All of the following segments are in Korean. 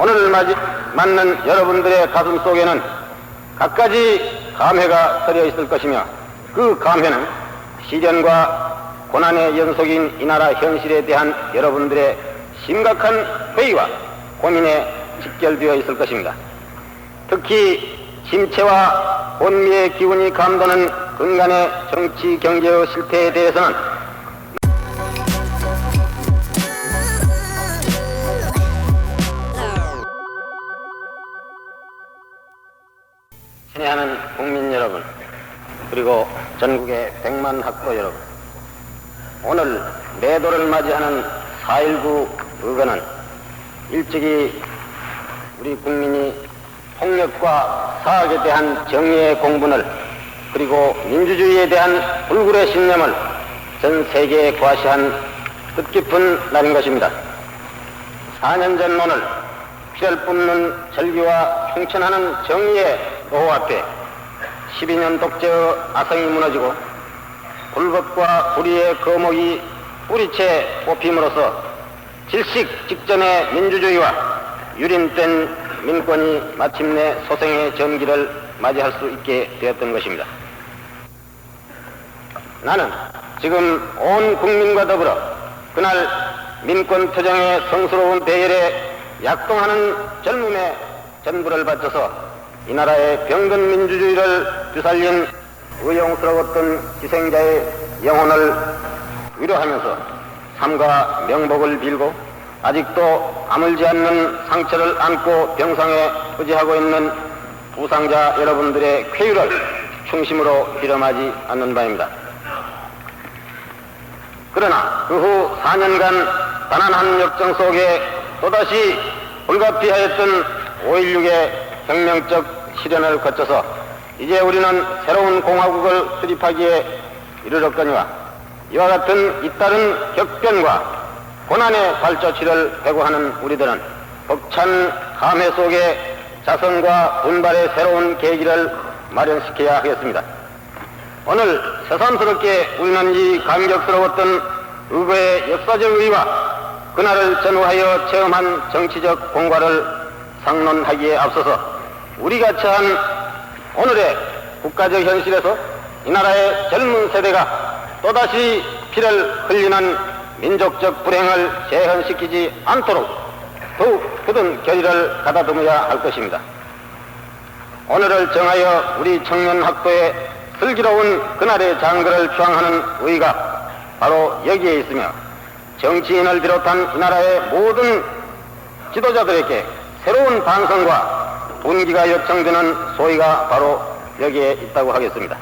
오늘을 맞는 여러분들의 가슴 속에는 갖가지 감회가 서려 있을 것이며, 그 감회는 시련과 고난의 연속인 이 나라 현실에 대한 여러분들의 심각한 회의와 고민에 직결되어 있을 것입니다. 특히 침체와 혼미의 기운이 감도는 근간의 정치 경제의 실태에 대해서는 친애하는 국민 여러분, 그리고 전국의 100만 학도 여러분, 오늘 매도를 맞이하는 4.19 의거는 일찍이 우리 국민이 폭력과 사악에 대한 정의의 공분을, 그리고 민주주의에 대한 불굴의 신념을 전 세계에 과시한 뜻깊은 날인 것입니다. 4년 전 오늘 피를 뿜는 절기와 흉천하는 정의의 노호 앞에 12년 독재의 아성이 무너지고 불법과 불의의 거목이 뿌리채 뽑힘으로써 질식 직전의 민주주의와 유린된 민권이 마침내 소생의 전기를 맞이할 수 있게 되었던 것입니다. 나는 지금 온 국민과 더불어 그날 민권 투쟁의 성스러운 대열에 약동하는 젊음의 전부를 바쳐서 이 나라의 병든 민주주의를 되살린 의용스러웠던 희생자의 영혼을 위로하면서 삶과 명복을 빌고, 아직도 아물지 않는 상처를 안고 병상에 의지하고 있는 부상자 여러분들의 쾌유를 충심으로 빌어마지 않는 바입니다. 그러나 그 후 4년간 가난한 역정 속에 또다시 불가피하였던 5.16의 혁명적 시련을 거쳐서 이제 우리는 새로운 공화국을 수립하기에 이르렀거니와, 이와 같은 잇따른 격변과 고난의 발자취를 회고하는 우리들은 벅찬 감회 속에 자성과 분발의 새로운 계기를 마련시켜야 하겠습니다. 오늘 새삼스럽게 우리는 이 감격스러웠던 의거의 역사적 의의와 그날을 전후하여 체험한 정치적 공과를 상론하기에 앞서서 우리가 처한 오늘의 국가적 현실에서 이 나라의 젊은 세대가 또다시 피를 흘리는 민족적 불행을 재현시키지 않도록 더욱 굳은 결의를 가다듬어야 할 것입니다. 오늘을 정하여 우리 청년학도의 슬기로운 그날의 장거를 추앙하는 의의가 바로 여기에 있으며, 정치인을 비롯한 이 나라의 모든 지도자들에게 새로운 반성과 분기가 요청되는 소위가 바로 여기에 있다고 하겠습니다.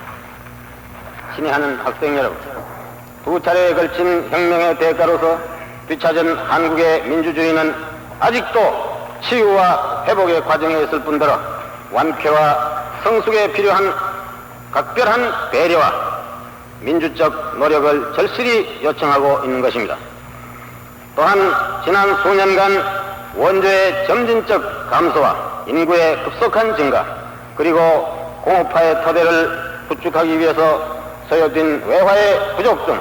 친애하는 학생 여러분, 두 차례에 걸친 혁명의 대가로서 뒤찾은 한국의 민주주의는 아직도 치유와 회복의 과정에 있을 뿐더러 완쾌와 성숙에 필요한 각별한 배려와 민주적 노력을 절실히 요청하고 있는 것입니다. 또한 지난 수년간 원조의 점진적 감소와 인구의 급속한 증가, 그리고 공업화의 토대를 구축하기 위해서 소요된 외화의 부족 등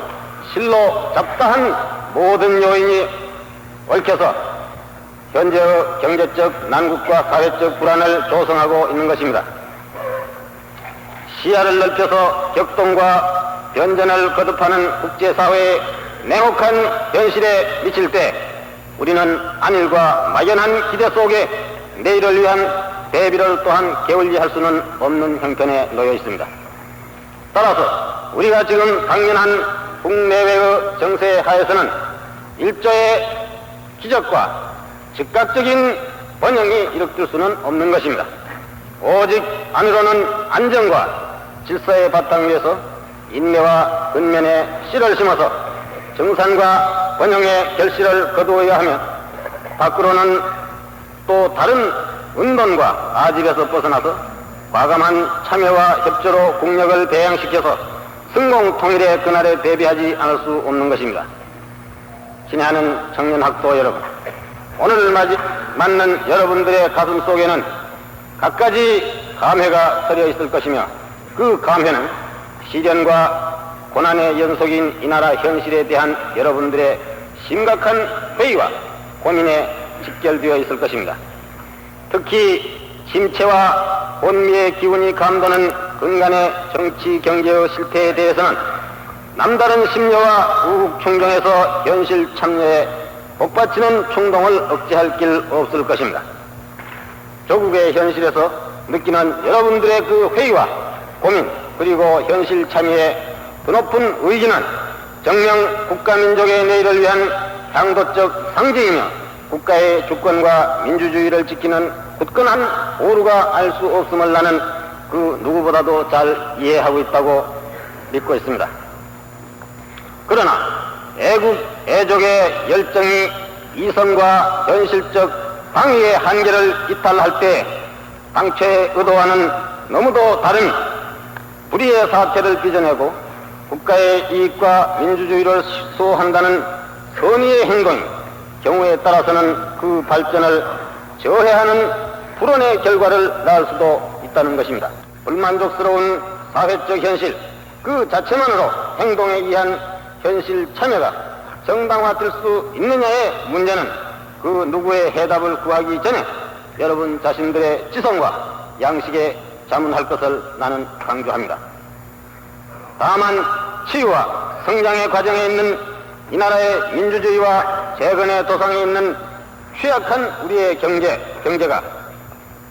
실로 잡다한 모든 요인이 얽혀서 현재의 경제적 난국과 사회적 불안을 조성하고 있는 것입니다. 시야를 넓혀서 격동과 변전을 거듭하는 국제사회의 냉혹한 현실에 미칠 때 우리는 안일과 막연한 기대 속에 내일을 위한 대비를 또한 게을리 할 수는 없는 형편에 놓여 있습니다. 따라서 우리가 지금 당면한 국내외의 정세 하에서는 일조의 기적과 즉각적인 번영이 이룩될 수는 없는 것입니다. 오직 안으로는 안정과 질서의 바탕 위에서 인내와 근면의 씨를 심어서 정산과 번영의 결실을 거두어야 하며, 밖으로는 또 다른 은돈과 아집에서 벗어나서 과감한 참여와 협조로 국력을 배양시켜서 승공 통일의 그날에 대비하지 않을 수 없는 것입니다. 친애하는 청년학도 여러분, 오늘을 맞는 여러분들의 가슴 속에는 갖가지 감회가 서려 있을 것이며, 그 감회는 시련과 고난의 연속인 이 나라 현실에 대한 여러분들의 심각한 회의와 고민에 직결되어 있을 것입니다. 특히 침체와 혼미의 기운이 감도는 근간의 정치 경제의 실태에 대해서는 남다른 심려와 우국 충정에서 현실 참여에 복받치는 충동을 억제할 길 없을 것입니다. 조국의 현실에서 느끼는 여러분들의 그 회의와 고민 그리고 현실 참여의 드높은 의지는 정령 국가민족의 내일을 위한 향도적 상징이며 국가의 주권과 민주주의를 지키는 굳건한 오류가 알 수 없음을 나는 그 누구보다도 잘 이해하고 있다고 믿고 있습니다. 그러나 애국, 애족의 열정이 이성과 현실적 방위의 한계를 이탈할 때 당초의 의도와는 너무도 다른 불의의 사태를 빚어내고 국가의 이익과 민주주의를 수호한다는 선의의 행동이 경우에 따라서는 그 발전을 저해하는 불온의 결과를 낳을 수도 있다는 것입니다. 불만족스러운 사회적 현실 그 자체만으로 행동에 의한 현실 참여가 정당화될 수 있느냐의 문제는 그 누구의 해답을 구하기 전에 여러분 자신들의 지성과 양식에 자문할 것을 나는 강조합니다. 다만 치유와 성장의 과정에 있는 이 나라의 민주주의와 재건의 도상에 있는 취약한 우리의 경제가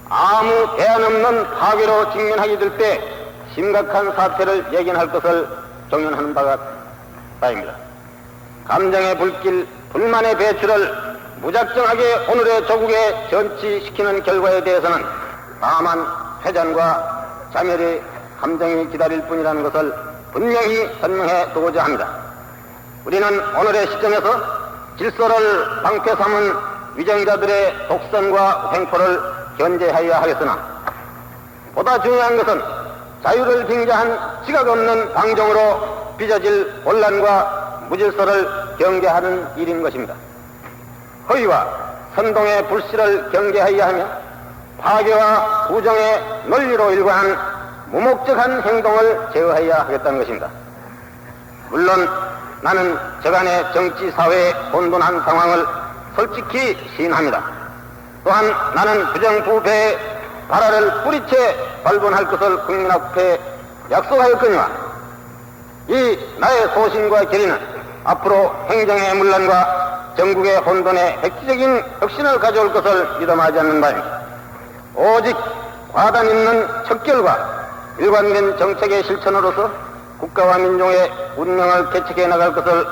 아무 대안 없는 파괴로 직면하게 될 때 심각한 사태를 예견할 것을 정연하는 바가 다입니다. 감정의 불길, 불만의 배출을 무작정하게 오늘의 조국에 전치시키는 결과에 대해서는 다만 회전과 자멸의 감정이 기다릴 뿐이라는 것을 분명히 설명해 두고자 합니다. 우리는 오늘의 시점에서 질서를 방패 삼은 위정자들의 독선과 횡포를 견제하여야 하겠으나 보다 중요한 것은 자유를 빙자한 지각 없는 방종으로 빚어질 혼란과 무질서를 경계하는 일인 것입니다. 허위와 선동의 불씨를 경계하여야 하며 파괴와 부정의 논리로 일관한 무목적한 행동을 제어해야 하겠다는 것입니다. 물론 나는 저간의 정치 사회의 혼돈한 상황을 솔직히 시인합니다. 또한 나는 부정부패의 발화를 뿌리채 발본할 것을 국민 앞에 약속하였거니와 이 나의 소신과 결의는 앞으로 행정의 문란과 전국의 혼돈에 획기적인 혁신을 가져올 것을 믿어마지 않는 바입니다. 오직 과단 있는 척결과 일관된 정책의 실천으로서 국가와 민족의 운명을 개척해 나갈 것을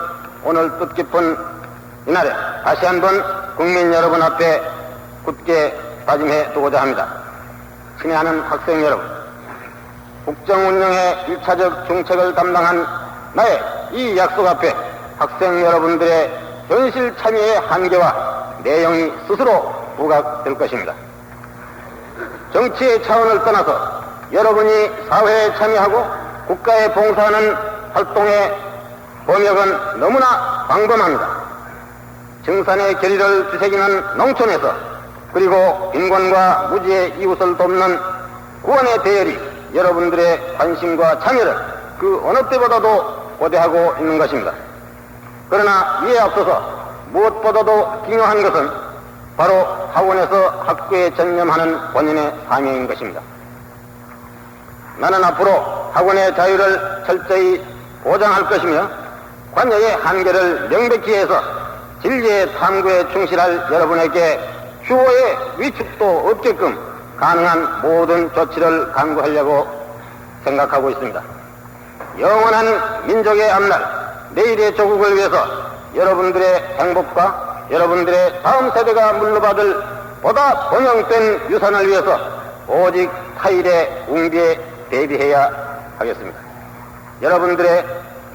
오늘 뜻깊은 이날에 다시 한번 국민 여러분 앞에 굳게 다짐해 두고자 합니다. 친애하는 학생 여러분, 국정 운영의 1차적 중책을 담당한 나의 이 약속 앞에 학생 여러분들의 현실 참여의 한계와 내용이 스스로 부각될 것입니다. 정치의 차원을 떠나서 여러분이 사회에 참여하고 국가에 봉사하는 활동의 범역은 너무나 광범합니다. 정산의 결의를 뒤새기는 농촌에서 그리고 빈곤과 무지의 이웃을 돕는 구원의 대열이 여러분들의 관심과 참여를 그 어느 때보다도 고대하고 있는 것입니다. 그러나 이에 앞서서 무엇보다도 중요한 것은 바로 학원에서 학교에 전념하는 본인의 사명인 것입니다. 나는 앞으로 학원의 자유를 철저히 보장할 것이며 관여의 한계를 명백히 해서 진리의 탐구에 충실할 여러분에게 휴호의 위축도 없게끔 가능한 모든 조치를 강구하려고 생각하고 있습니다. 영원한 민족의 앞날, 내일의 조국을 위해서 여러분들의 행복과 여러분들의 다음 세대가 물러받을 보다 번영된 유산을 위해서 오직 타일의 웅비에 대비해야 하겠습니다. 여러분들의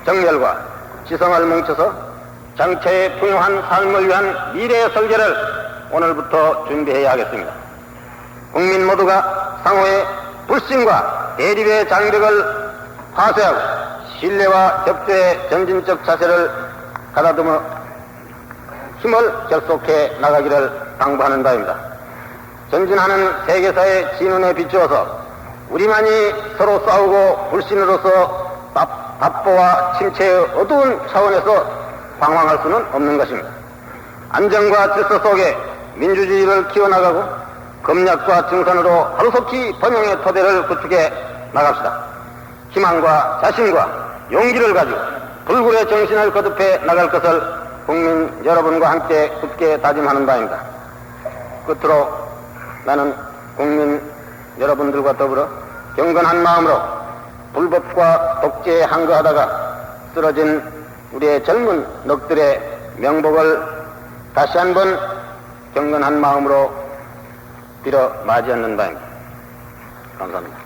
정열과 지성을 뭉쳐서 장차의 풍요한 삶을 위한 미래의 설계를 오늘부터 준비해야 하겠습니다. 국민 모두가 상호의 불신과 대립의 장벽을 파쇄하고 신뢰와 협조의 전진적 자세를 가다듬어 힘을 결속해 나가기를 당부하는 바입니다. 전진하는 세계사의 진운에 비추어서 우리만이 서로 싸우고 불신으로서 답보와 침체의 어두운 차원에서 방황할 수는 없는 것입니다. 안정과 질서 속에 민주주의를 키워나가고 검약과 증선으로 하루속히 번영의 토대를 구축해 나갑시다. 희망과 자신과 용기를 가지고 불굴의 정신을 거듭해 나갈 것을 국민 여러분과 함께 굳게 다짐하는 바입니다. 끝으로 나는 국민 여러분들과 더불어 경건한 마음으로 불법과 독재에 항거하다가 쓰러진 우리의 젊은 넋들의 명복을 다시 한번 경건한 마음으로 빌어 맞이하는 바입니다. 감사합니다.